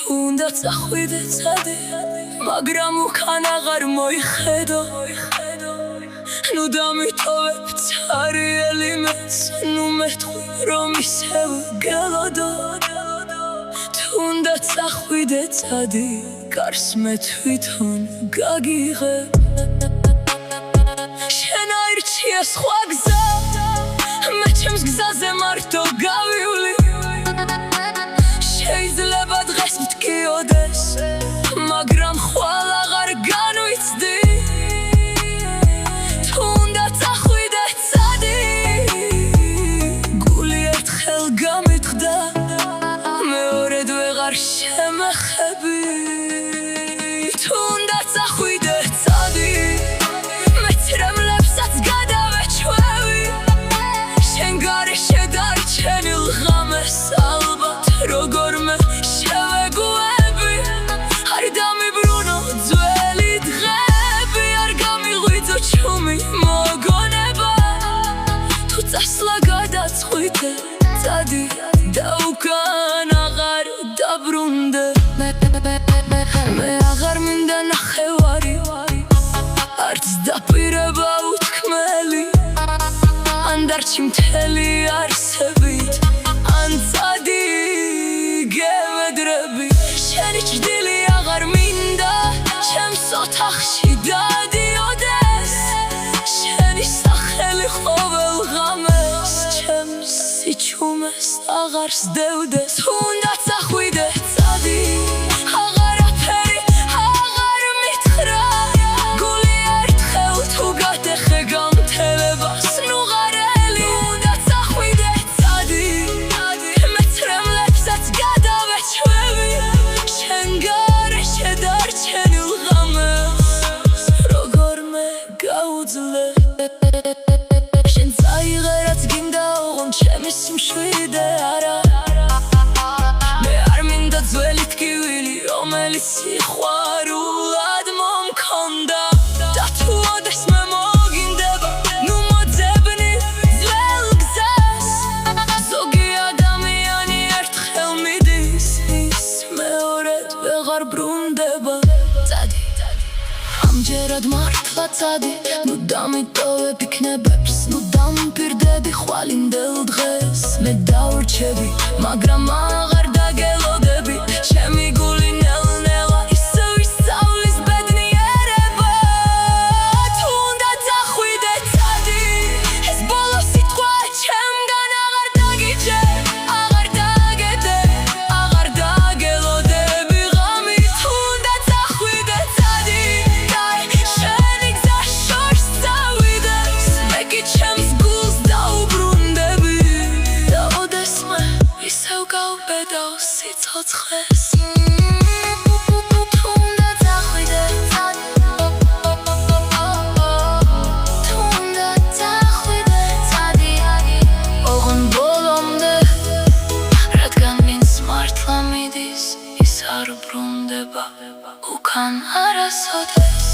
თუნდაც ახვიდე წადი, მაგრამ უკან აღარ მოიხედო. ნუ დამიტოვებ ცარიელი მეც, ნუ მეთქვი რომ ისევ გელოდო. თუნდაც ახვიდე წადი, გარს მე თვითონ გაგიღებ. შენ აირჩიე სხვა გზა, მე ჩემს გზაზე მარტო გავივლი. შეიძლება დღეს მткиოდეს, მაგრამ ხვალ აღარ განვიცდი. თუნდაც ახვიდე წადი, გული ერთხელ გამიტყდა, მეორედ ვეღარ შემეხები. თუნდაც ახვიდე წადი, მეც რემლებსაც გადავეჩვევი. შენ გარეშე დარჩენილ ღამეს ალბათ როგორმე შევეგუები. არ დამიბრუნო ძველი დღეები, არ გამიღვიძო ჩუმი მოგონება. თუ წასვლა გადაწყვიტე წადი და უკან აღარ დაბრუნდე. მე აღარ მინდა ნახევარი, არც დაპირება უთქმელი. ან დარჩი მთელი არსებით, ან წადი გევედრები. შენი ჭრილი აღარ მინდა ჩემს ოთახში დადიოდეს. შენი სახელი ყოველ ღამეს ჩემს სიჩუმეს აღარ სდევდეს. თუნდაც ახვიდე წადი, აღარაფერი აღარ მითხრა. გული ერთხელ თუ გადეხე გამთელებას ნუ ღარელი. თუნდაც ახვიდე წადი, მეც რემლებსაც გადავეჩვევი. შენ გარეშე დარჩენილ ღამეს როგორმე გაუძლე. შენ წაიღე რაც გინდა ოღონდ ჩემი სიმშვიდე არა. მე არ მინდა ძველი ტკივილი, რომელიც სიყვარულად მომქონდა. და თუ ოდეს მე მოგინდება, ნუ მოძებნი ძველ გზას. ზოგი ადამიანი ერთხელ მიდის, ის მეორედ ვეღარ ბრუნდება. წადი, ამჯერად მართლა წადი, ნუ დამიტოვებ იქნებებს, ნუ დამპირდები ხვალინდელ დღეს. მე დაურჩები, მაგრამ აღარ დაგელოდები. ჩემი გული ნელ-ნელა ისევ ისწავლის ბედნიერება. თუნდაც ახვიდე წადი, ეს ბოლო სიტყვა ჩემგან აღარ დაგიჯე. აღარ დაგედე, აღარ დაგელოდები ღამით. თუნდაც ახვიდე წადი, შენი გზა შორს წავიდეს. მე კი ჩემს გულს დაუბრუნდები, და ოდესმე ისევ გავბედავ სიცოცხლეს. თუნდაც ახვიდე წადი, თუნდაც ახვიდე წადი, ოღონდ ბოლომდე, რადგან ვინც მართლა მიდის, ის არ ბრუნდება უკან არასოდეს.